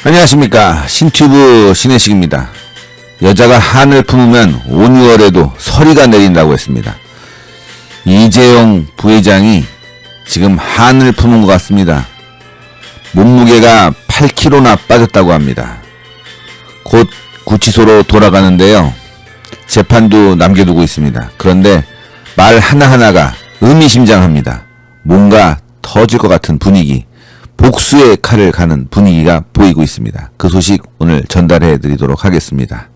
안녕하십니까. 신튜브 신혜식입니다. 여자가 한을 품으면 5, 6월에도 서리가 내린다고 했습니다. 이재용 부회장이 지금 한을 품은 것 같습니다. 몸무게가 8kg나 빠졌다고 합니다. 곧 구치소로 돌아가는데요. 재판도 남겨두고 있습니다. 그런데 말 하나하나가 의미심장합니다. 뭔가 터질 것 같은 분위기, 복수의 칼을 가는 분위기가 보이고 있습니다. 그 소식 오늘 전달해 드리도록 하겠습니다.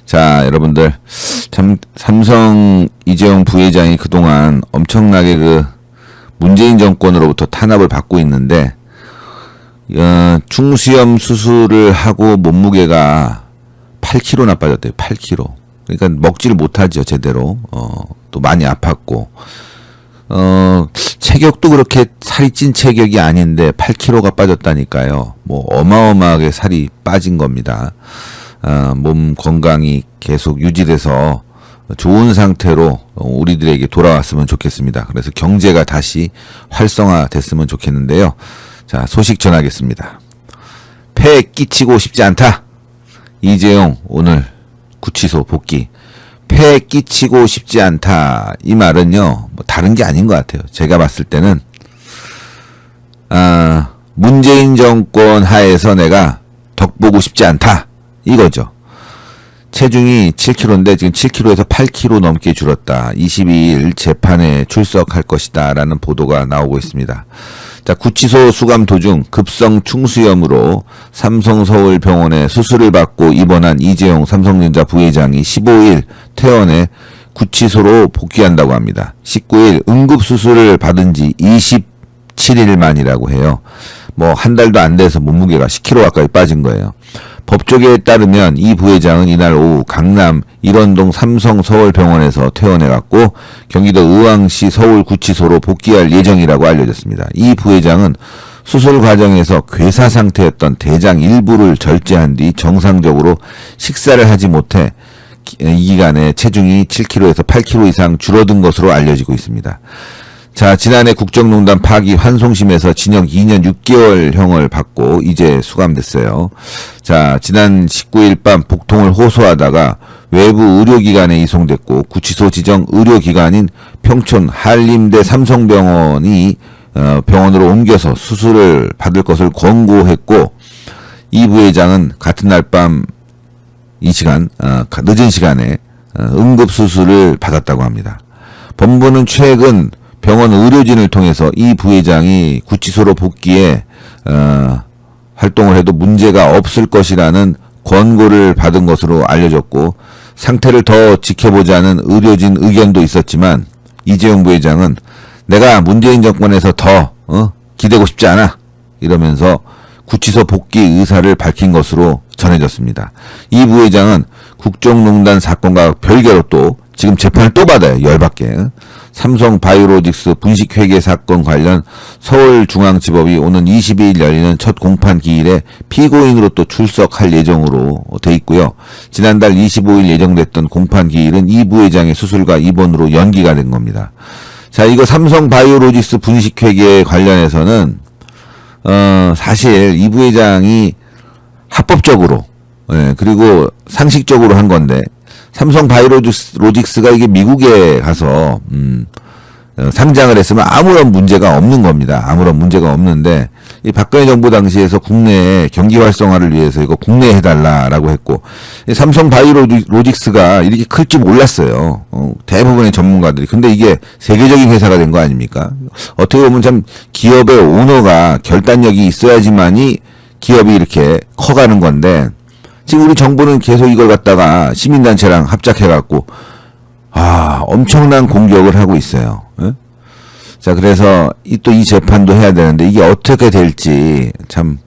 자, 여러분들, 참 삼성 이재용 부회장이 그동안 엄청나게 문재인 정권으로부터 탄압을 받고 있는데, 중수염 수술을 하고 몸무게가 8kg나 빠졌대요. 8kg. 그러니까 먹지를 못하죠, 제대로. 또 많이 아팠고. 체격도 그렇게 살이 찐 체격이 아닌데 8kg가 빠졌다니까요. 뭐 어마어마하게 살이 빠진 겁니다. 몸 건강이 계속 유지돼서 좋은 상태로 우리들에게 돌아왔으면 좋겠습니다. 그래서 경제가 다시 활성화됐으면 좋겠는데요. 자, 소식 전하겠습니다. 폐에 끼치고 싶지 않다. 이재용 오늘 구치소 복귀. 폐에 끼치고 싶지 않다. 이 말은요, 뭐 다른 게 아닌 것 같아요. 제가 봤을 때는 문재인 정권 하에서 내가 덕보고 싶지 않다. 이거죠. 체중이 7kg인데 지금 7kg에서 8kg 넘게 줄었다. 22일 재판에 출석할 것이다. 라는 보도가 나오고 있습니다. 자, 구치소 수감 도중 급성 충수염으로 삼성서울병원에 수술을 받고 입원한 이재용 삼성전자 부회장이 15일 퇴원해 구치소로 복귀한다고 합니다. 19일 응급수술을 받은 지 27일 만이라고 해요. 뭐 한 달도 안 돼서 몸무게가 10kg 가까이 빠진 거예요. 법조계에 따르면 이 부회장은 이날 오후 강남 일원동 삼성서울병원에서 퇴원해갔고 경기도 의왕시 서울구치소로 복귀할 예정이라고 알려졌습니다. 이 부회장은 수술 과정에서 괴사 상태였던 대장 일부를 절제한 뒤 정상적으로 식사를 하지 못해 이 기간에 체중이 7kg에서 8kg 이상 줄어든 것으로 알려지고 있습니다. 자, 지난해 국정농단 파기 환송심에서 징역 2년 6개월형을 받고 이제 수감됐어요. 자, 지난 19일 밤 복통을 호소하다가 외부 의료기관에 이송됐고 구치소 지정 의료기관인 평촌 한림대 삼성병원이 병원으로 옮겨서 수술을 받을 것을 권고했고 이 부회장은 같은 날 밤 이 시간 늦은 시간에 응급수술을 받았다고 합니다. 법무부는 최근 병원 의료진을 통해서 이 부회장이 구치소로 복귀해 활동을 해도 문제가 없을 것이라는 권고를 받은 것으로 알려졌고 상태를 더 지켜보자는 의료진 의견도 있었지만 이재용 부회장은 내가 문재인 정권에서 더 기대고 싶지 않아 이러면서 구치소 복귀 의사를 밝힌 것으로 전해졌습니다. 이 부회장은 국정농단 사건과 별개로 또 지금 재판을 또 받아요. 열받게. 삼성바이오로직스 분식회계 사건 관련 서울중앙지법이 오는 22일 열리는 첫 공판 기일에 피고인으로 또 출석할 예정으로 돼 있고요. 지난달 25일 예정됐던 공판 기일은 이 부회장의 수술과 입원으로 연기가 된 겁니다. 자, 이거 삼성바이오로직스 분식회계 관련해서는 사실 이 부회장이 합법적으로 그리고 상식적으로 한 건데 삼성바이오로직스가 이게 미국에 가서 상장을 했으면 아무런 문제가 없는 겁니다. 아무런 문제가 없는데 이 박근혜 정부 당시에서 국내에 경기 활성화를 위해서 이거 국내에 해달라라고 했고 삼성바이오로직스가 이렇게 클 줄 몰랐어요. 대부분의 전문가들이. 근데 이게 세계적인 회사가 된 거 아닙니까? 어떻게 보면 참 기업의 오너가 결단력이 있어야지만이 기업이 이렇게 커가는 건데 지금 우리 정부는 계속 이걸 갖다가 시민단체랑 합작해갖고 엄청난 공격을 하고 있어요. 예? 자, 그래서 또 이 재판도 해야 되는데 이게 어떻게 될지 참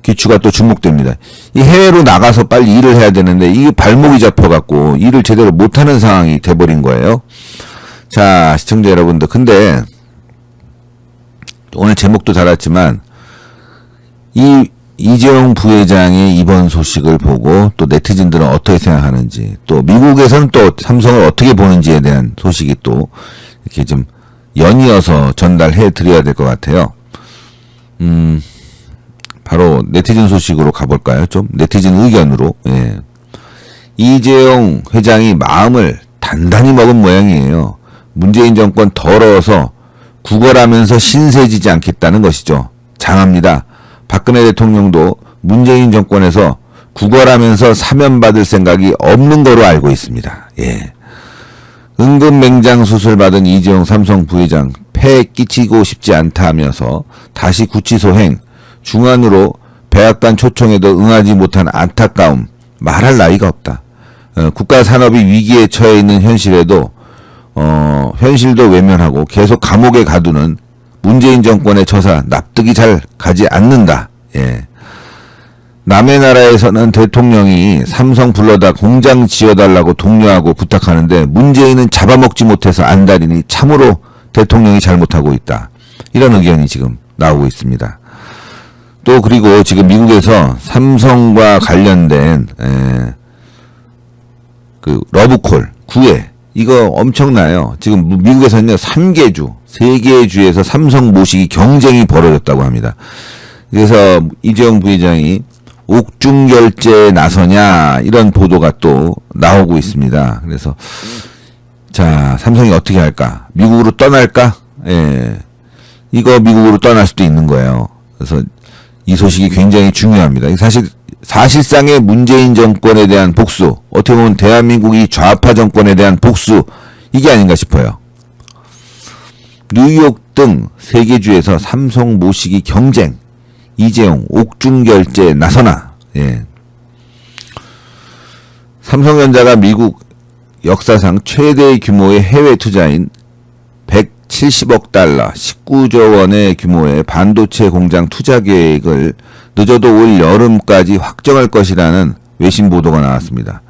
귀추가 또 주목됩니다. 이 해외로 나가서 빨리 일을 해야 되는데 이게 발목이 잡혀갖고 일을 제대로 못하는 상황이 돼버린 거예요. 자, 시청자 여러분들, 근데 오늘 제목도 달았지만 이재용 부회장의 입원 소식을 보고 또 네티즌들은 어떻게 생각하는지 또 미국에서는 또 삼성을 어떻게 보는지에 대한 소식이 또 이렇게 좀 연이어서 전달해 드려야 될 것 같아요. 바로 네티즌 소식으로 가볼까요? 좀 네티즌 의견으로. 예. 이재용 회장이 마음을 단단히 먹은 모양이에요. 문재인 정권 더러워서 구걸하면서 신세지지 않겠다는 것이죠. 장합니다. 박근혜 대통령도 문재인 정권에서 구걸하면서 사면받을 생각이 없는 거로 알고 있습니다. 예. 응급맹장 수술 받은 이재용 삼성 부회장 폐에 끼치고 싶지 않다 하면서 다시 구치소행, 중환으로 백악관 초청에도 응하지 못한 안타까움, 말할 나위가 없다. 국가 산업이 위기에 처해 있는 현실에도 현실도 외면하고 계속 감옥에 가두는 문재인 정권의 처사 납득이 잘 가지 않는다. 예. 남의 나라에서는 대통령이 삼성 불러다 공장 지어달라고 독려하고 부탁하는데 문재인은 잡아먹지 못해서 안달이니 참으로 대통령이 잘못하고 있다. 이런 의견이 지금 나오고 있습니다. 또 그리고 지금 미국에서 삼성과 관련된 그 러브콜 9회 이거 엄청나요. 지금 미국에서는요 3개의 주에서 삼성 모시기 경쟁이 벌어졌다고 합니다. 그래서 이재용 부회장이 옥중결제에 나서냐 이런 보도가 또 나오고 있습니다. 그래서 자 삼성이 어떻게 할까? 미국으로 떠날까? 예, 이거 미국으로 떠날 수도 있는 거예요. 그래서 이 소식이 굉장히 중요합니다. 사실상의 문재인 정권에 대한 복수, 어떻게 보면 대한민국이 좌파 정권에 대한 복수 이게 아닌가 싶어요. 뉴욕 등 세계주에서 삼성 모시기 경쟁, 이재용 옥중결제에 나서나. 예. 삼성전자가 미국 역사상 최대 규모의 해외 투자인 170억 달러, 19조 원의 규모의 반도체 공장 투자 계획을 늦어도 올 여름까지 확정할 것이라는 외신 보도가 나왔습니다.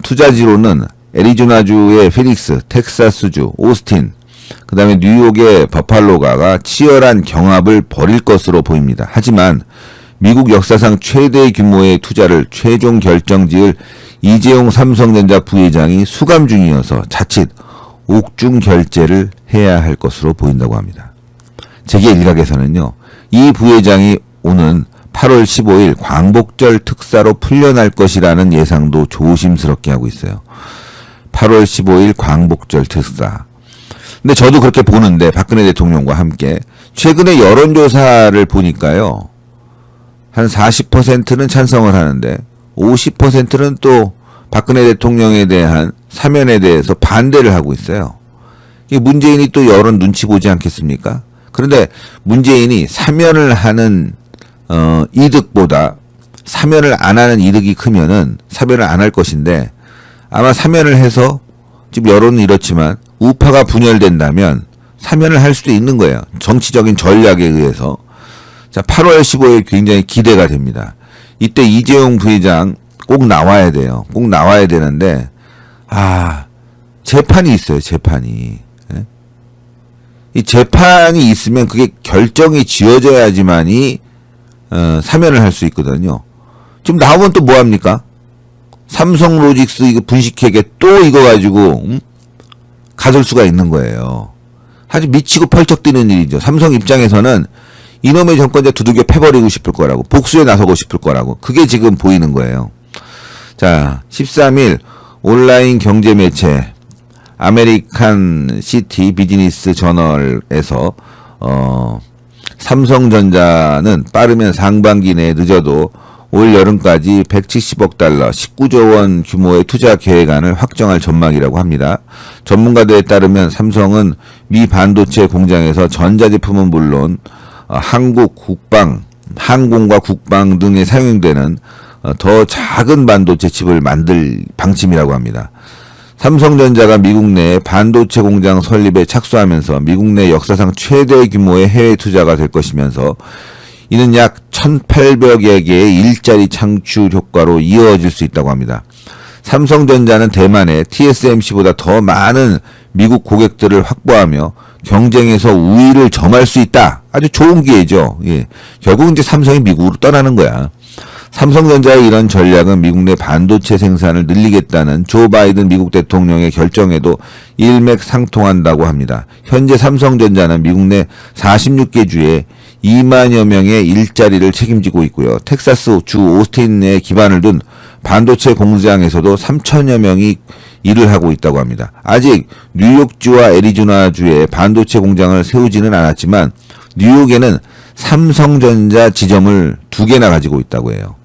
투자지로는 애리조나주의 피닉스, 텍사스주 오스틴, 그 다음에 뉴욕의 버팔로가가 치열한 경합을 벌일 것으로 보입니다. 하지만 미국 역사상 최대 규모의 투자를 최종 결정지을 이재용 삼성전자 부회장이 수감 중이어서 자칫 옥중 결제를 해야 할 것으로 보인다고 합니다. 재계 일각에서는요, 이 부회장이 오는 8월 15일 광복절 특사로 풀려날 것이라는 예상도 조심스럽게 하고 있어요. 8월 15일 광복절 특사. 근데 저도 그렇게 보는데 박근혜 대통령과 함께 최근에 여론조사를 보니까요. 한 40%는 찬성을 하는데 50%는 또 박근혜 대통령에 대한 사면에 대해서 반대를 하고 있어요. 문재인이 또 여론 눈치 보지 않겠습니까? 그런데 문재인이 사면을 하는 이득보다 사면을 안 하는 이득이 크면은 사면을 안 할 것인데 아마 사면을 해서 지금 여론은 이렇지만 우파가 분열된다면 사면을 할 수도 있는 거예요. 정치적인 전략에 의해서. 자, 8월 15일 굉장히 기대가 됩니다. 이때 이재용 부회장 꼭 나와야 돼요. 꼭 나와야 되는데 재판이 있어요. 재판이. 예? 이 재판이 있으면 그게 결정이 지어져야지만이 사면을 할 수 있거든요. 지금 나오면 또 뭐합니까? 삼성로직스 이거 분식회계 또 이거 가지고 가둘 수가 있는 거예요. 아주 미치고 펄쩍 뛰는 일이죠. 삼성 입장에서는 이놈의 정권자 두들겨 패버리고 싶을 거라고, 복수에 나서고 싶을 거라고, 그게 지금 보이는 거예요. 자, 13일 온라인 경제 매체 아메리칸 시티 비즈니스 저널에서 삼성전자는 빠르면 상반기 내에 늦어도 올 여름까지 170억 달러, 19조 원 규모의 투자 계획안을 확정할 전망이라고 합니다. 전문가들에 따르면 삼성은 미 반도체 공장에서 전자제품은 물론 항공과 국방 등에 사용되는 더 작은 반도체 칩을 만들 방침이라고 합니다. 삼성전자가 미국 내 반도체 공장 설립에 착수하면서 미국 내 역사상 최대 규모의 해외 투자가 될 것이면서 이는 약 1,800여 개의 일자리 창출 효과로 이어질 수 있다고 합니다. 삼성전자는 대만의 TSMC보다 더 많은 미국 고객들을 확보하며 경쟁에서 우위를 점할 수 있다. 아주 좋은 기회죠. 예. 결국 이제 삼성이 미국으로 떠나는 거야. 삼성전자의 이런 전략은 미국 내 반도체 생산을 늘리겠다는 조 바이든 미국 대통령의 결정에도 일맥상통한다고 합니다. 현재 삼성전자는 미국 내 46개 주에 2만여 명의 일자리를 책임지고 있고요. 텍사스 주 오스틴에 기반을 둔 반도체 공장에서도 3천여 명이 일을 하고 있다고 합니다. 아직 뉴욕주와 애리조나주에 반도체 공장을 세우지는 않았지만 뉴욕에는 삼성전자 지점을 2개나 가지고 있다고 해요.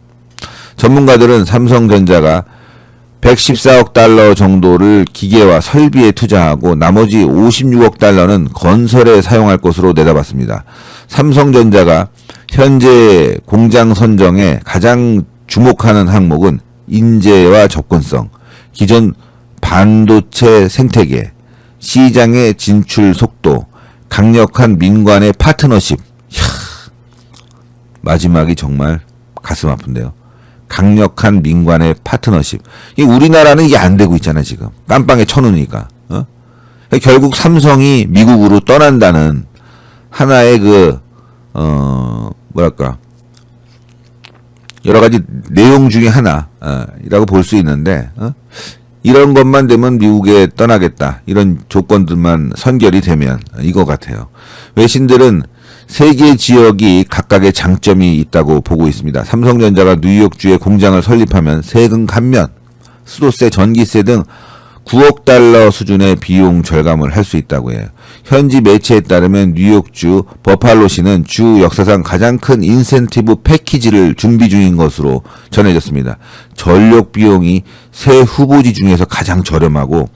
전문가들은 삼성전자가 114억 달러 정도를 기계와 설비에 투자하고 나머지 56억 달러는 건설에 사용할 것으로 내다봤습니다. 삼성전자가 현재 공장 선정에 가장 주목하는 항목은 인재와 접근성, 기존 반도체 생태계, 시장의 진출 속도, 강력한 민관의 파트너십. 마지막이 정말 가슴 아픈데요. 강력한 민관의 파트너십. 우리나라는 이게 안 되고 있잖아, 지금. 깜빵에 쳐놓으니까. 결국 삼성이 미국으로 떠난다는 하나의 여러 가지 내용 중에 하나라고 볼 수 있는데, 이런 것만 되면 미국에 떠나겠다. 이런 조건들만 선결이 되면 이거 같아요. 외신들은 세 개 지역이 각각의 장점이 있다고 보고 있습니다. 삼성전자가 뉴욕주에 공장을 설립하면 세금 감면, 수도세, 전기세 등 9억 달러 수준의 비용 절감을 할 수 있다고 해요. 현지 매체에 따르면 뉴욕주 버팔로시는 주 역사상 가장 큰 인센티브 패키지를 준비 중인 것으로 전해졌습니다. 전력 비용이 새 후보지 중에서 가장 저렴하고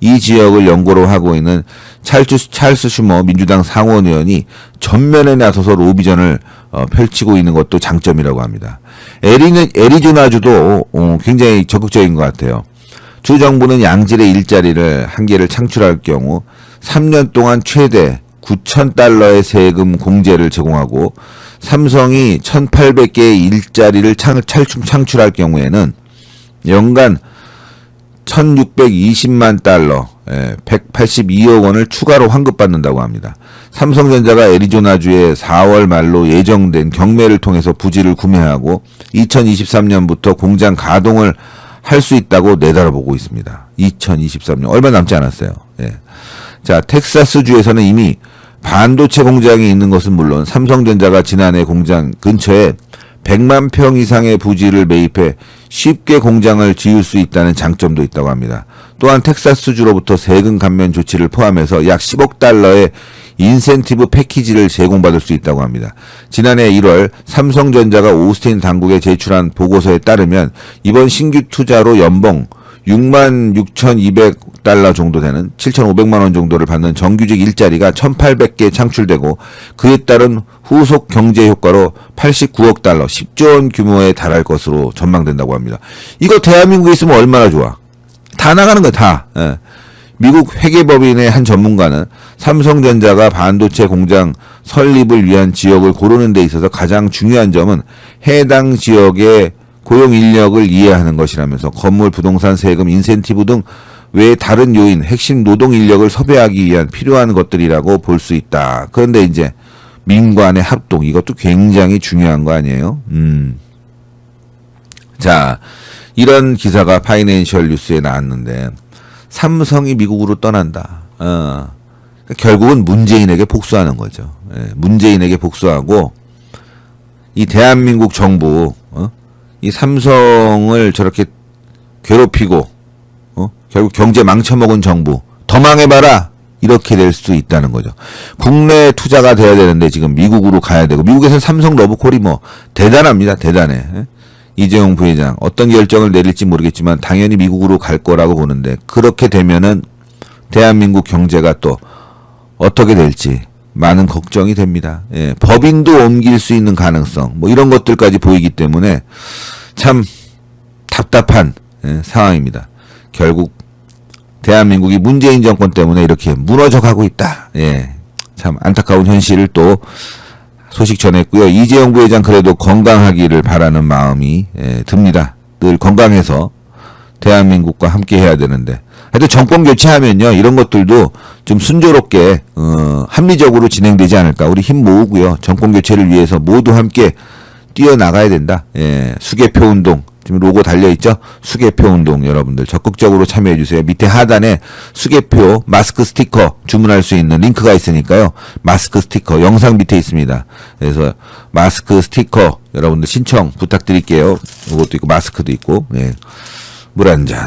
이 지역을 연고로 하고 있는 찰스 슈머 민주당 상원 의원이 전면에 나서서 로비전을 펼치고 있는 것도 장점이라고 합니다. 애리조나주도 굉장히 적극적인 것 같아요. 주 정부는 양질의 일자리를 한 개를 창출할 경우 3년 동안 최대 9,000달러의 세금 공제를 제공하고 삼성이 1,800개의 일자리를 창출할 경우에는 연간 1,620만 달러, 182억 원을 추가로 환급받는다고 합니다. 삼성전자가 애리조나주에 4월 말로 예정된 경매를 통해서 부지를 구매하고 2023년부터 공장 가동을 할 수 있다고 내다보고 있습니다. 2023년 얼마 남지 않았어요. 자, 텍사스주에서는 이미 반도체 공장이 있는 것은 물론 삼성전자가 지난해 공장 근처에 100만 평 이상의 부지를 매입해 쉽게 공장을 지을 수 있다는 장점도 있다고 합니다. 또한 텍사스주로부터 세금 감면 조치를 포함해서 약 10억 달러의 인센티브 패키지를 제공받을 수 있다고 합니다. 지난해 1월 삼성전자가 오스틴 당국에 제출한 보고서에 따르면 이번 신규 투자로 연봉 66,200달러 정도 되는 7,500만 원 정도를 받는 정규직 일자리가 1,800개 창출되고 그에 따른 후속 경제 효과로 89억 달러, 10조 원 규모에 달할 것으로 전망된다고 합니다. 이거 대한민국에 있으면 얼마나 좋아. 다 나가는 거야, 다. 미국 회계법인의 한 전문가는 삼성전자가 반도체 공장 설립을 위한 지역을 고르는 데 있어서 가장 중요한 점은 해당 지역의 고용 인력을 이해하는 것이라면서 건물, 부동산, 세금, 인센티브 등 외 다른 요인, 핵심 노동 인력을 섭외하기 위한 필요한 것들이라고 볼 수 있다. 그런데 이제 민관의 합동, 이것도 굉장히 중요한 거 아니에요? 자, 이런 기사가 파이낸셜 뉴스에 나왔는데 삼성이 미국으로 떠난다. 결국은 문재인에게 복수하는 거죠. 문재인에게 복수하고 이 대한민국 정부 이 삼성을 저렇게 괴롭히고 결국 경제 망쳐먹은 정부 더 망해봐라 이렇게 될 수 있다는 거죠. 국내 투자가 돼야 되는데 지금 미국으로 가야 되고 미국에서는 삼성 러브콜이 뭐 대단합니다. 대단해. 이재용 부회장 어떤 결정을 내릴지 모르겠지만 당연히 미국으로 갈 거라고 보는데 그렇게 되면은 대한민국 경제가 또 어떻게 될지 많은 걱정이 됩니다. 법인도 옮길 수 있는 가능성 뭐 이런 것들까지 보이기 때문에 참 답답한 상황입니다. 결국 대한민국이 문재인 정권 때문에 이렇게 무너져 가고 있다. 참 안타까운 현실을 또 소식 전했고요. 이재용 부회장 그래도 건강하기를 바라는 마음이 듭니다. 늘 건강해서 대한민국과 함께 해야 되는데 하여튼 정권 교체하면요 이런 것들도 좀 순조롭게 합리적으로 진행되지 않을까. 우리 힘 모으고요 정권 교체를 위해서 모두 함께 뛰어나가야 된다. 수개표 운동 지금 로고 달려있죠? 수개표 운동 여러분들 적극적으로 참여해주세요. 밑에 하단에 수개표 마스크 스티커 주문할 수 있는 링크가 있으니까요. 마스크 스티커 영상 밑에 있습니다. 그래서 마스크 스티커 여러분들 신청 부탁드릴게요. 이것도 있고 마스크도 있고. 네. 물 한 잔.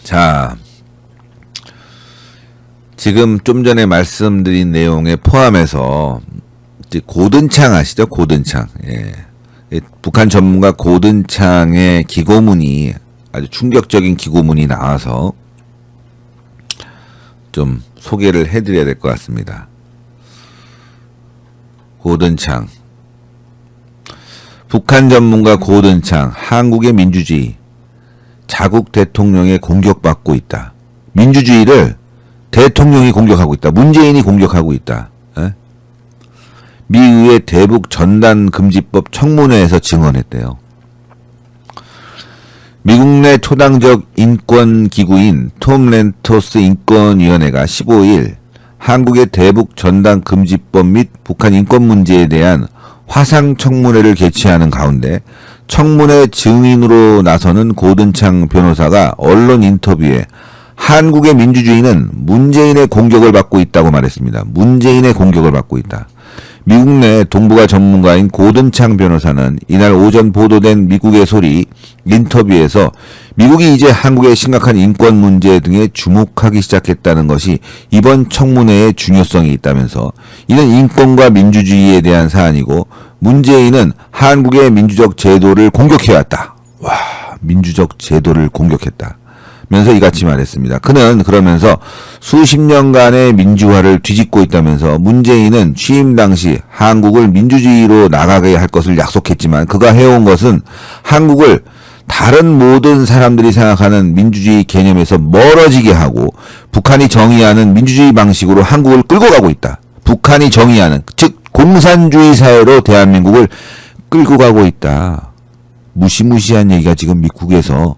자, 지금 좀 전에 말씀드린 내용에 포함해서 이제 고든창 아시죠? 고든창. 예. 북한 전문가 고든창의 기고문이 아주 충격적인 기고문이 나와서 좀 소개를 해드려야 될 것 같습니다. 고든창. 북한 전문가 고든창, 한국의 민주주의, 자국 대통령에 공격받고 있다. 민주주의를 대통령이 공격하고 있다. 문재인이 공격하고 있다. 에? 미의회 대북 전단금지법 청문회에서 증언했대요. 미국 내 초당적 인권기구인 톰 렌토스 인권위원회가 15일 한국의 대북 전단금지법 및 북한 인권 문제에 대한 화상 청문회를 개최하는 가운데 청문회 증인으로 나서는 고든창 변호사가 언론 인터뷰에 한국의 민주주의는 문재인의 공격을 받고 있다고 말했습니다. 문재인의 공격을 받고 있다. 미국 내 동북아 전문가인 고든창 변호사는 이날 오전 보도된 미국의 소리 인터뷰에서 미국이 이제 한국의 심각한 인권 문제 등에 주목하기 시작했다는 것이 이번 청문회의 중요성이 있다면서 이는 인권과 민주주의에 대한 사안이고 문재인은 한국의 민주적 제도를 공격해왔다. 와, 민주적 제도를 공격했다. 면서 이같이 말했습니다. 그는 그러면서 수십 년간의 민주화를 뒤집고 있다면서 문재인은 취임 당시 한국을 민주주의로 나가게 할 것을 약속했지만 그가 해온 것은 한국을 다른 모든 사람들이 생각하는 민주주의 개념에서 멀어지게 하고 북한이 정의하는 민주주의 방식으로 한국을 끌고 가고 있다. 북한이 정의하는, 즉 공산주의 사회로 대한민국을 끌고 가고 있다. 무시무시한 얘기가 지금 미국에서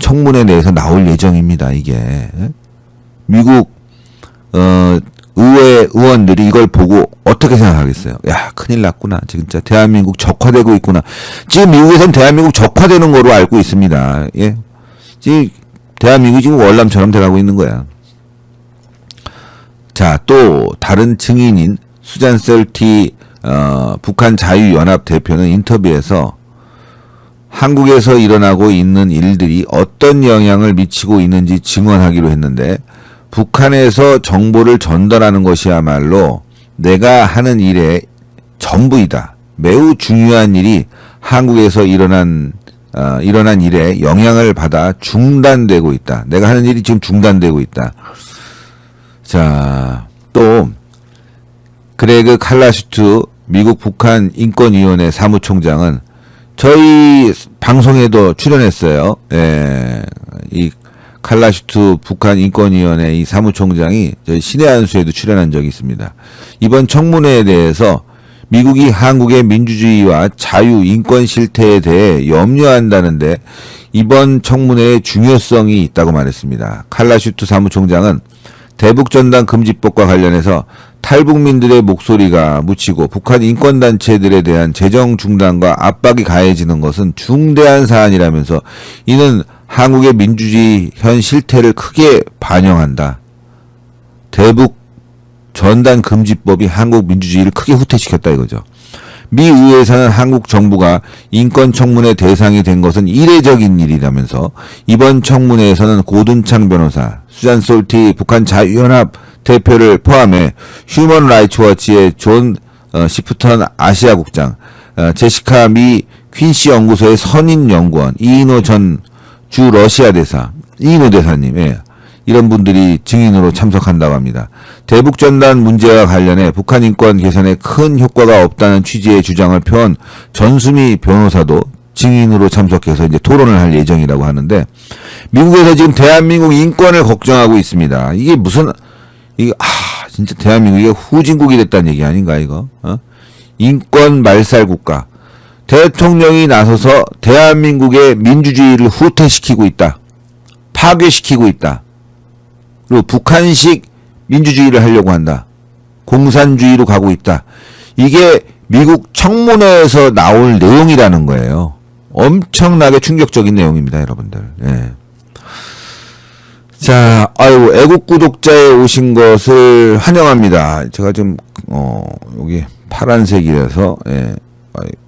청문회 내에서 나올 예정입니다. 이게 미국 의회 의원들이 이걸 보고 어떻게 생각하겠어요? 야, 큰일 났구나. 진짜 대한민국 적화되고 있구나. 지금 미국에서는 대한민국 적화되는 거로 알고 있습니다. 예, 지금 대한민국이 지금 월남처럼 돼가고 있는 거야. 자, 또 다른 증인인 수잔 셀티 북한 자유연합 대표는 인터뷰에서 한국에서 일어나고 있는 일들이 어떤 영향을 미치고 있는지 증언하기로 했는데 북한에서 정보를 전달하는 것이야말로 내가 하는 일의 전부이다. 매우 중요한 일이 한국에서 일어난 일에 영향을 받아 중단되고 있다. 내가 하는 일이 지금 중단되고 있다. 자, 또 그레그 칼라슈트 미국 북한 인권위원회 사무총장은 저희 방송에도 출연했어요. 예, 이 칼라슈트 북한 인권위원회 이 사무총장이 저희 신의 한수에도 출연한 적이 있습니다. 이번 청문회에 대해서 미국이 한국의 민주주의와 자유 인권 실태에 대해 염려한다는데 이번 청문회의 중요성이 있다고 말했습니다. 칼라슈트 사무총장은 대북전단금지법과 관련해서 탈북민들의 목소리가 묻히고 북한 인권단체들에 대한 재정 중단과 압박이 가해지는 것은 중대한 사안이라면서 이는 한국의 민주주의 현 실태를 크게 반영한다. 대북 전단금지법이 한국 민주주의를 크게 후퇴시켰다 이거죠. 미 의회에서는 한국 정부가 인권청문회 대상이 된 것은 이례적인 일이라면서 이번 청문회에서는 고든창 변호사, 수잔 솔티 북한 자유연합 대표를 포함해 휴먼 라이츠 워치의 존 시프턴 아시아국장, 제시카 미 퀸시 연구소의 선임 연구원, 이인호 전 주 러시아 대사, 이인호 대사님, 예, 이런 분들이 증인으로 참석한다고 합니다. 대북전단 문제와 관련해 북한 인권 개선에 큰 효과가 없다는 취지의 주장을 펴온 전수미 변호사도 증인으로 참석해서 이제 토론을 할 예정이라고 하는데 미국에서 지금 대한민국 인권을 걱정하고 있습니다. 이게 무슨 진짜 대한민국이 후진국이 됐다는 얘기 아닌가 이거? 인권 말살 국가. 대통령이 나서서 대한민국의 민주주의를 후퇴시키고 있다. 파괴시키고 있다. 그리고 북한식 민주주의를 하려고 한다. 공산주의로 가고 있다. 이게 미국 청문회에서 나올 내용이라는 거예요. 엄청나게 충격적인 내용입니다, 여러분들. 예. 자, 아유, 애국 구독자에 오신 것을 환영합니다. 제가 좀, 여기 파란색이라서, 예,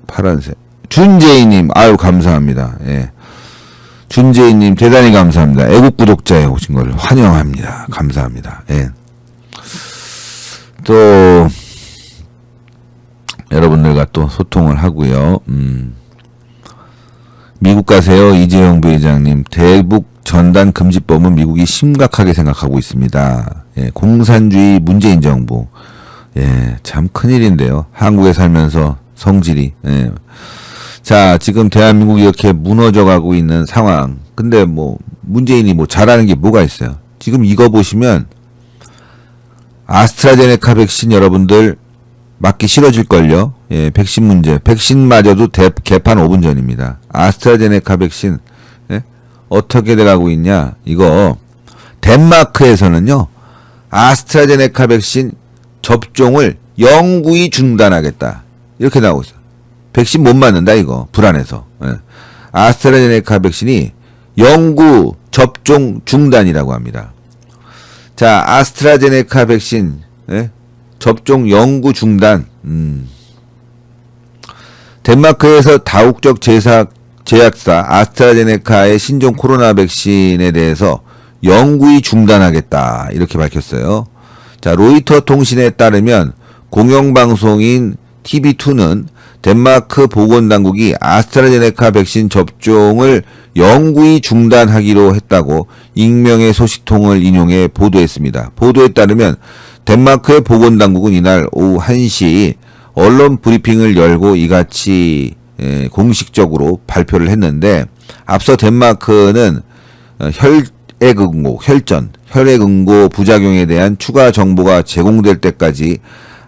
파란색. 준재희님, 아유, 감사합니다. 예. 준재희님, 대단히 감사합니다. 애국 구독자에 오신 걸 환영합니다. 감사합니다. 예. 또, 여러분들과 또 소통을 하고요. 미국 가세요. 이재용 부회장님. 대북 전단 금지법은 미국이 심각하게 생각하고 있습니다. 예, 공산주의 문재인 정부. 예, 참 큰일인데요. 한국에 살면서 성질이. 예. 자, 지금 대한민국이 이렇게 무너져 가고 있는 상황. 근데 뭐, 문재인이 뭐 잘하는 게 뭐가 있어요? 지금 이거 보시면, 아스트라제네카 백신 여러분들 맞기 싫어질걸요? 예, 백신 문제. 백신마저도 개판 5분 전입니다. 아스트라제네카 백신, 예? 어떻게 돼가고 있냐? 이거, 덴마크에서는요, 아스트라제네카 백신 접종을 영구히 중단하겠다. 이렇게 나오고 있어요. 백신 못 맞는다, 이거. 불안해서. 예. 아스트라제네카 백신이 영구 접종 중단이라고 합니다. 자, 아스트라제네카 백신, 예? 접종 영구 중단. 덴마크에서 다국적 제약사 아스트라제네카의 신종 코로나 백신에 대해서 영구히 중단하겠다. 이렇게 밝혔어요. 자, 로이터 통신에 따르면 공영방송인 TV2는 덴마크 보건당국이 아스트라제네카 백신 접종을 영구히 중단하기로 했다고 익명의 소식통을 인용해 보도했습니다. 보도에 따르면 덴마크의 보건당국은 이날 오후 1시 언론 브리핑을 열고 이같이 공식적으로 발표를 했는데, 앞서 덴마크는 혈액응고 부작용에 대한 추가 정보가 제공될 때까지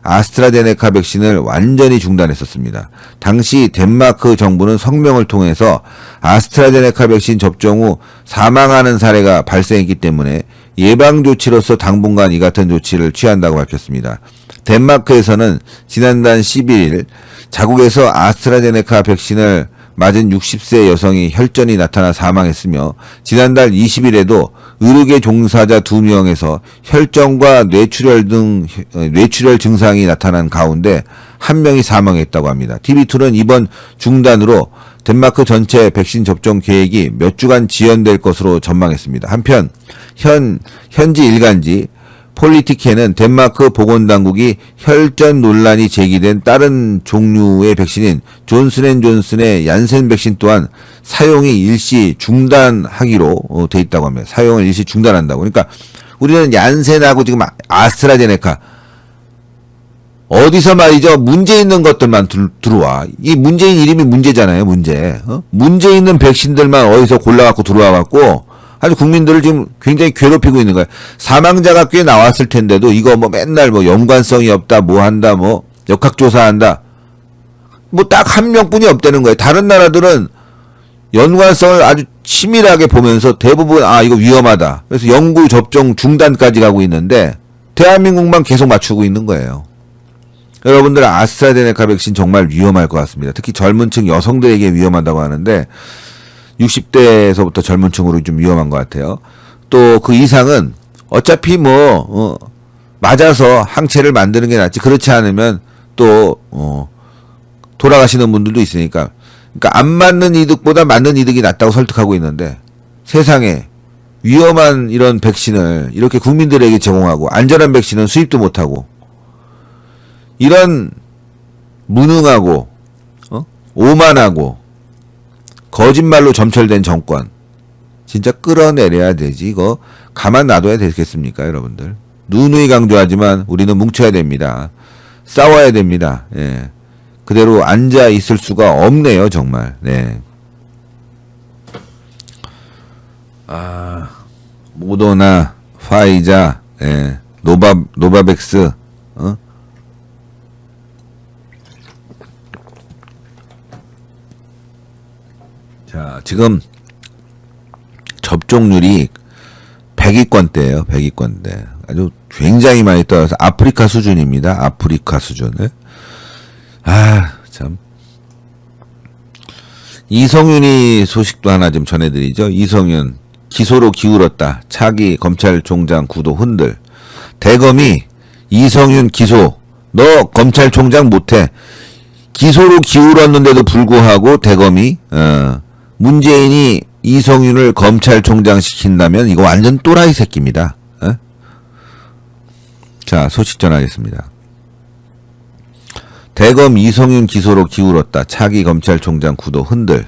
아스트라제네카 백신을 완전히 중단했었습니다. 당시 덴마크 정부는 성명을 통해서 아스트라제네카 백신 접종 후 사망하는 사례가 발생했기 때문에 예방조치로서 당분간 이 같은 조치를 취한다고 밝혔습니다. 덴마크에서는 지난달 11일 자국에서 아스트라제네카 백신을 맞은 60세 여성이 혈전이 나타나 사망했으며, 지난달 20일에도 의료계 종사자 2명에서 혈전과 뇌출혈 증상이 나타난 가운데 1명이 사망했다고 합니다. TV2는 이번 중단으로 덴마크 전체 백신 접종 계획이 몇 주간 지연될 것으로 전망했습니다. 한편 현지 일간지 폴리티케는 덴마크 보건당국이 혈전 논란이 제기된 다른 종류의 백신인 존슨앤존슨의 얀센 백신 또한 사용이 일시 중단하기로 돼 있다고 합니다. 사용을 일시 중단한다고. 그러니까 우리는 얀센하고 지금 아스트라제네카, 어디서 말이죠, 문제 있는 것들만 들어와. 이 문재인 이름이 문제잖아요, 문제. 문제 있는 백신들만 어디서 골라갖고 들어와갖고 아주 국민들을 지금 굉장히 괴롭히고 있는 거예요. 사망자가 꽤 나왔을 텐데도 이거 뭐 맨날 뭐 연관성이 없다, 뭐 한다, 뭐 역학조사한다. 뭐 딱 한 명뿐이 없다는 거예요. 다른 나라들은 연관성을 아주 치밀하게 보면서 대부분 이거 위험하다. 그래서 영구 접종 중단까지 가고 있는데 대한민국만 계속 맞추고 있는 거예요. 여러분들 아스트라제네카 백신 정말 위험할 것 같습니다. 특히 젊은 층 여성들에게 위험하다고 하는데 60대에서부터 젊은 층으로 좀 위험한 것 같아요. 또 그 이상은 어차피 맞아서 항체를 만드는 게 낫지, 그렇지 않으면 또 돌아가시는 분들도 있으니까, 그러니까 안 맞는 이득보다 맞는 이득이 낫다고 설득하고 있는데, 세상에 위험한 이런 백신을 이렇게 국민들에게 제공하고 안전한 백신은 수입도 못하고, 이런 무능하고 오만하고 거짓말로 점철된 정권 진짜 끌어내려야 되지. 이거 가만 놔둬야 되겠습니까, 여러분들? 누누이 강조하지만 우리는 뭉쳐야 됩니다. 싸워야 됩니다. 예. 그대로 앉아 있을 수가 없네요, 정말. 네. 모더나, 파이자, 예. 노바백스, 자, 지금 접종률이 100위권대예요. 100위권대. 아주 굉장히 많이 떨어서 아프리카 수준입니다. 아프리카 수준. 참. 이성윤이 소식도 하나 좀 전해드리죠. 이성윤 기소로 기울었다. 차기 검찰총장 구도 흔들. 대검이 이성윤 기소. 너 검찰총장 못해. 기소로 기울었는데도 불구하고 대검이 문재인이 이성윤을 검찰총장 시킨다면 이거 완전 또라이 새끼입니다. 자, 소식 전하겠습니다. 대검 이성윤 기소로 기울었다. 차기 검찰총장 구도 흔들.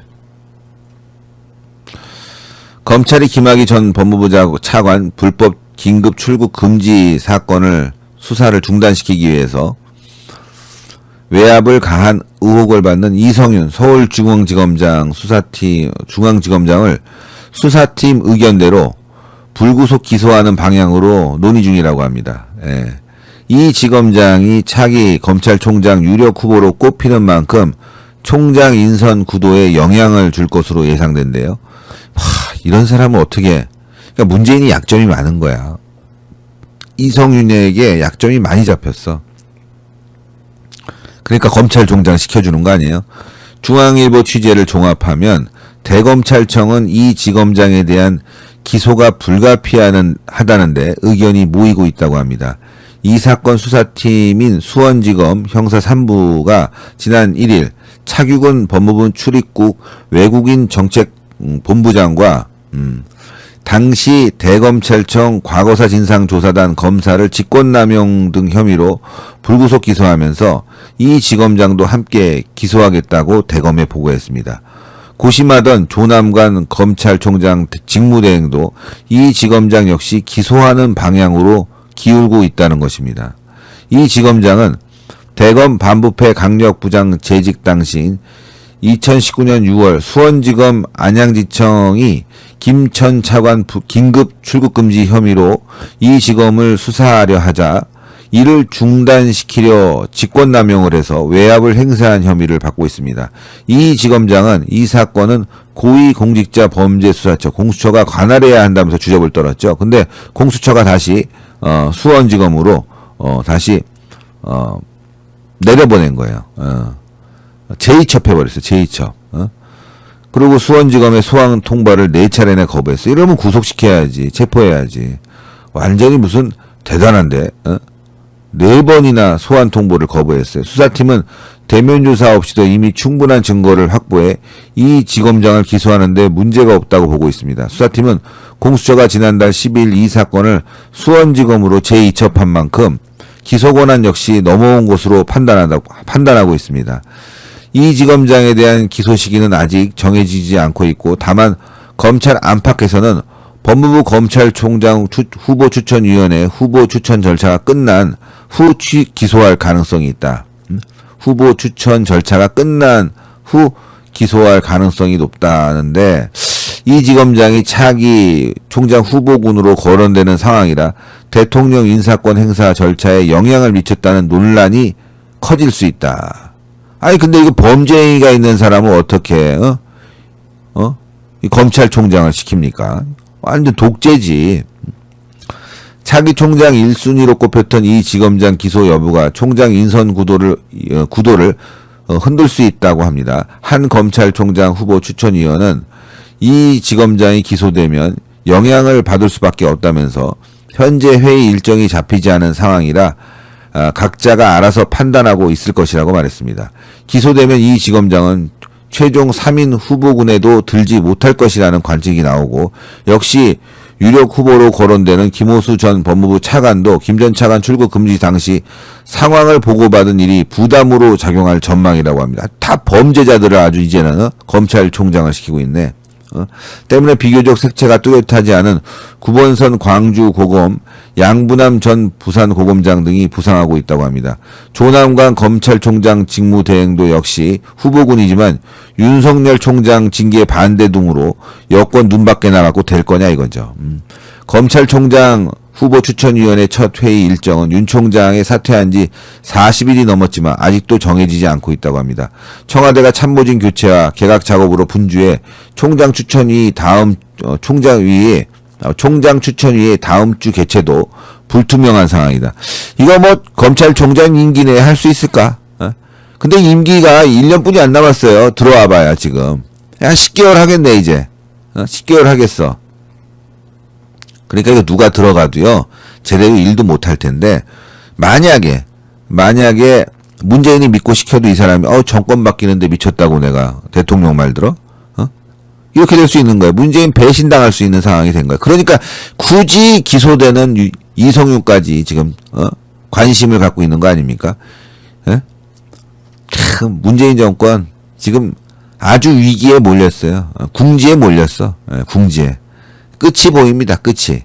검찰이 김학의 전 법무부 차관 불법 긴급 출국 금지 사건을 수사를 중단시키기 위해서 외압을 가한 의혹을 받는 이성윤 서울중앙지검장 중앙지검장을 수사팀 의견대로 불구속 기소하는 방향으로 논의 중이라고 합니다. 이 지검장이 차기 검찰총장 유력 후보로 꼽히는 만큼 총장 인선 구도에 영향을 줄 것으로 예상된대요. 이런 사람은 어떻게, 그러니까 문재인이 약점이 많은 거야. 이성윤에게 약점이 많이 잡혔어. 그러니까 검찰총장 시켜주는 거 아니에요? 중앙일보 취재를 종합하면 대검찰청은 이 지검장에 대한 기소가 불가피하다는데 의견이 모이고 있다고 합니다. 이 사건 수사팀인 수원지검 형사 3부가 지난 1일 차규근 법무부 출입국 외국인 정책본부장과 당시 대검찰청 과거사 진상조사단 검사를 직권남용 등 혐의로 불구속 기소하면서 이 지검장도 함께 기소하겠다고 대검에 보고했습니다. 고심하던 조남관 검찰총장 직무대행도 이 지검장 역시 기소하는 방향으로 기울고 있다는 것입니다. 이 지검장은 대검 반부패 강력부장 재직 당시인 2019년 6월 수원지검 안양지청이 김천 차관 긴급 출국금지 혐의로 이 지검을 수사하려 하자 이를 중단시키려 직권남용을 해서 외압을 행사한 혐의를 받고 있습니다. 이 지검장은 이 사건은 고위공직자범죄수사처 공수처가 관할해야 한다면서 주접을 떨었죠. 근데 공수처가 다시 수원지검으로 다시 내려보낸 거예요. 제2첩 해버렸어요. 제2첩. 그리고 수원지검의 소환 통보를 4차례나 거부했어. 이러면 구속시켜야지. 체포해야지. 완전히 무슨 대단한데. 4번이나 소환 통보를 거부했어요. 수사팀은 대면 조사 없이도 이미 충분한 증거를 확보해 이 지검장을 기소하는데 문제가 없다고 보고 있습니다. 수사팀은 공수처가 지난달 10일 이 사건을 수원지검으로 제2첩한 만큼 기소 권한 역시 넘어온 것으로 판단하고 있습니다. 이 지검장에 대한 기소 시기는 아직 정해지지 않고 있고 다만 검찰 안팎에서는 법무부 검찰총장 후보 추천위원회 후보 추천 절차가 끝난 후 기소할 가능성이 있다. 후보 추천 절차가 끝난 후 기소할 가능성이 높다는데 이 지검장이 차기 총장 후보군으로 거론되는 상황이라 대통령 인사권 행사 절차에 영향을 미쳤다는 논란이 커질 수 있다. 아니 근데 이거 범죄가 있는 사람은 어떻게 이 검찰총장을 시킵니까? 완전 독재지. 차기 총장 1순위로 꼽혔던 이 지검장 기소 여부가 총장 인선 구도를 흔들 수 있다고 합니다. 한 검찰총장 후보 추천위원은 이 지검장이 기소되면 영향을 받을 수밖에 없다면서 현재 회의 일정이 잡히지 않은 상황이라 각자가 알아서 판단하고 있을 것이라고 말했습니다. 기소되면 이 지검장은 최종 3인 후보군에도 들지 못할 것이라는 관측이 나오고 역시 유력 후보로 거론되는 김호수 전 법무부 차관도 김 전 차관 출국 금지 당시 상황을 보고받은 일이 부담으로 작용할 전망이라고 합니다. 다 범죄자들을 아주 이제는 검찰총장을 시키고 있네. 때문에 비교적 색채가 뚜렷하지 않은 구본선 광주 고검, 양부남 전 부산 고검장 등이 부상하고 있다고 합니다. 조남관 검찰총장 직무대행도 역시 후보군이지만 윤석열 총장 징계 반대 등으로 여권 눈밖에 나갔고 될 거냐 이거죠. 검찰총장 후보 추천위원회 첫 회의 일정은 윤 총장의 사퇴한 지 40일이 넘었지만 아직도 정해지지 않고 있다고 합니다. 청와대가 참모진 교체와 개각 작업으로 분주해 총장 추천이 다음 총장위에 총장 추천위의 다음 주 개최도 불투명한 상황이다. 이거 뭐 검찰총장 임기 내에 할 수 있을까? 근데 임기가 1년뿐이 안 남았어요. 들어와 봐야 지금. 한 10개월 하겠네 이제. 10개월 하겠어. 그러니까 이거 누가 들어가도요. 제대로 일도 못 할 텐데 만약에 문재인이 믿고 시켜도 이 사람이 정권 바뀌는데 미쳤다고 내가 대통령 말 들어? 이렇게 될 수 있는 거예요. 문재인 배신당할 수 있는 상황이 된 거예요. 그러니까 굳이 기소되는 이성윤까지 지금 관심을 갖고 있는 거 아닙니까? 참 문재인 정권 지금 아주 위기에 몰렸어요. 궁지에 몰렸어. 궁지에. 끝이 보입니다. 끝이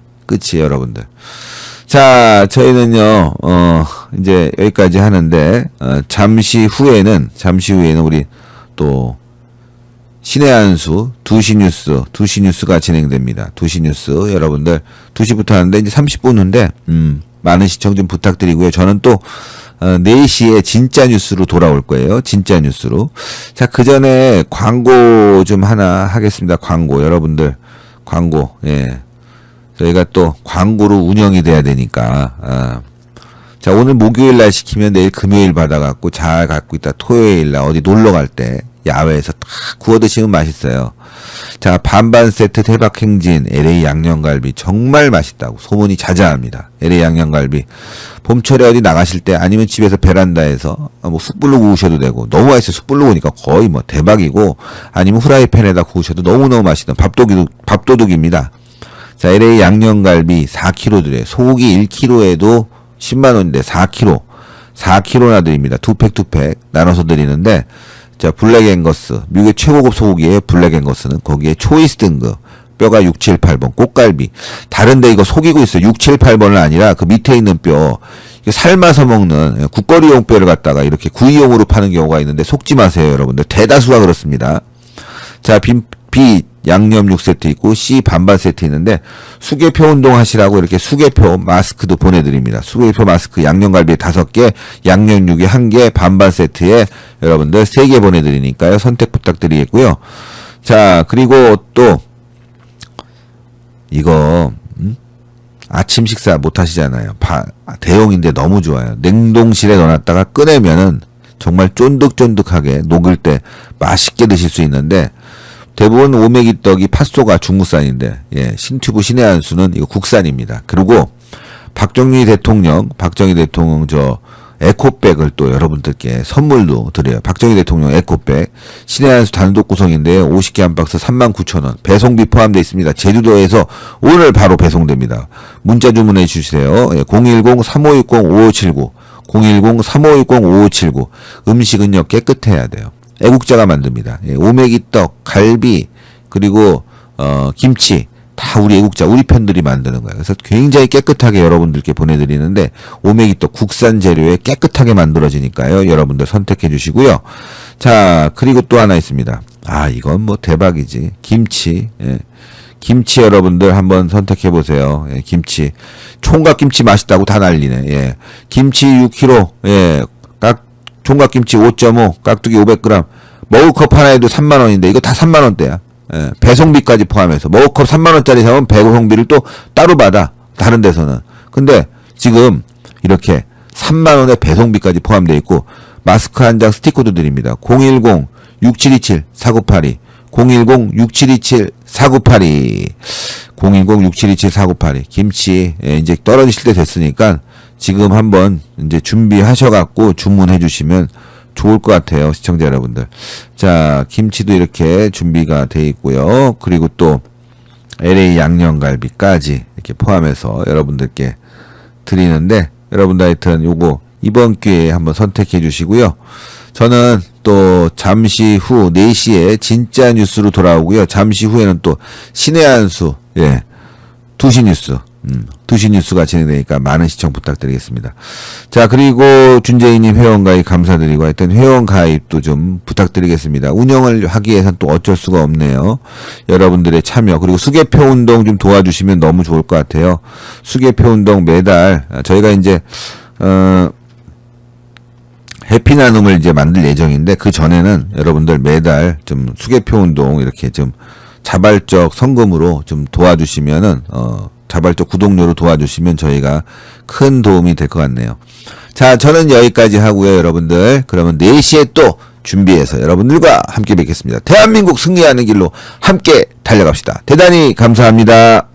여러분들. 자, 저희는요 이제 여기까지 하는데 잠시 후에는 우리 또 신의 한수 2시 뉴스가 진행됩니다. 2시 뉴스 여러분들 2시부터 하는데 이제 30분 후인데 많은 시청 좀 부탁드리고요. 저는 또 4시에 진짜 뉴스로 돌아올 거예요. 진짜 뉴스로. 자, 그 전에 광고 좀 하나 하겠습니다. 광고 여러분들 광고. 예. 저희가 또 광고로 운영이 돼야 되니까. 자, 오늘 목요일 날 시키면 내일 금요일 받아갖고 잘 갖고 있다 토요일 날 어디 놀러 갈 때 야외에서 딱 구워 드시면 맛있어요. 자, 반반 세트 대박 행진 LA 양념갈비 정말 맛있다고 소문이 자자합니다. LA 양념갈비 봄철에 어디 나가실 때 아니면 집에서 베란다에서 뭐 숯불로 구우셔도 되고 너무 맛있어요. 숯불로 구우니까 거의 뭐 대박이고 아니면 후라이팬에다 구우셔도 너무너무 맛있던 밥도둑입니다. 자, LA 양념갈비 4kg 드려요. 소고기 1kg에도 10만원인데 4kg나 드립니다. 투팩 나눠서 드리는데 자, 블랙 앵거스 미국의 최고급 소고기의 블랙 앵거스는 거기에 초이스 등급 뼈가 6, 7, 8번 꽃갈비 다른데 이거 속이고 있어요. 6, 7, 8번은 아니라 그 밑에 있는 뼈 이거 삶아서 먹는 국거리용 뼈를 갖다가 이렇게 구이용으로 파는 경우가 있는데 속지 마세요. 여러분들 대다수가 그렇습니다. 자, B 양념 6세트 있고 C 반반 세트 있는데 수개표 운동 하시라고 이렇게 수개표 마스크도 보내드립니다. 수개표 마스크 양념갈비에 5개 양념 6에 1개 반반 세트에 여러분들 3개 보내드리니까요. 선택 부탁드리겠고요. 자, 그리고 또 이거 아침 식사 못 하시잖아요. 대용인데 너무 좋아요. 냉동실에 넣어놨다가 꺼내면은 정말 쫀득쫀득하게 녹을 때 맛있게 드실 수 있는데 대부분 오메기 떡이 팥소가 중국산인데 신튜브 신의 한수는 이거 국산입니다. 그리고 박정희 대통령 저 에코백을 또 여러분들께 선물도 드려요. 박정희 대통령 에코백 신의 한수 단독 구성인데요. 50개 한 박스 39,000원 배송비 포함되어 있습니다. 제주도에서 오늘 바로 배송됩니다. 문자 주문해 주세요. 010-3560-5579 010-3560-5579 음식은요 깨끗해야 돼요. 애국자가 만듭니다. 오메기떡, 갈비, 그리고 김치 다 우리 애국자, 우리 편들이 만드는 거예요. 그래서 굉장히 깨끗하게 여러분들께 보내드리는데 오메기떡 국산 재료에 깨끗하게 만들어지니까요. 여러분들 선택해 주시고요. 자, 그리고 또 하나 있습니다. 이건 뭐 대박이지. 김치. 김치 여러분들 한번 선택해 보세요. 김치. 총각김치 맛있다고 다 난리네. 김치 6kg. 총각김치 5.5, 깍두기 500g, 머그컵 하나에도 3만원인데, 이거 다 3만원대야. 배송비까지 포함해서. 머그컵 3만원짜리 사면 배송비를 또 따로 받아. 다른 데서는. 근데 지금 이렇게 3만원에 배송비까지 포함되어 있고, 마스크 한 장 스티커도 드립니다. 010-6727-4982. 010-6727-4982. 010-6727-4982. 김치, 이제 떨어지실 때 됐으니까, 지금 한번 이제 준비하셔갖고 주문해 주시면 좋을 것 같아요. 시청자 여러분들. 자, 김치도 이렇게 준비가 돼 있고요. 그리고 또 LA 양념갈비까지 이렇게 포함해서 여러분들께 드리는데 여러분들 하여튼 요거 이번 기회에 한번 선택해 주시고요. 저는 또 잠시 후 4시에 진짜 뉴스로 돌아오고요. 잠시 후에는 또 신의 한수 2시 뉴스 2시 뉴스가 진행되니까 많은 시청 부탁드리겠습니다. 자, 그리고 준재희님 회원가입 감사드리고 하여튼 회원가입도 좀 부탁드리겠습니다. 운영을 하기 위해서는 또 어쩔 수가 없네요. 여러분들의 참여 그리고 수개표 운동 좀 도와주시면 너무 좋을 것 같아요. 수개표 운동 매달 저희가 이제 해피 나눔을 이제 만들 예정인데 그 전에는 여러분들 매달 좀 수개표 운동 이렇게 좀 자발적 성금으로 좀 도와주시면은 자발적 구독료로 도와주시면 저희가 큰 도움이 될 것 같네요. 자, 저는 여기까지 하고요, 여러분들. 그러면 4시에 또 준비해서 여러분들과 함께 뵙겠습니다. 대한민국 승리하는 길로 함께 달려갑시다. 대단히 감사합니다.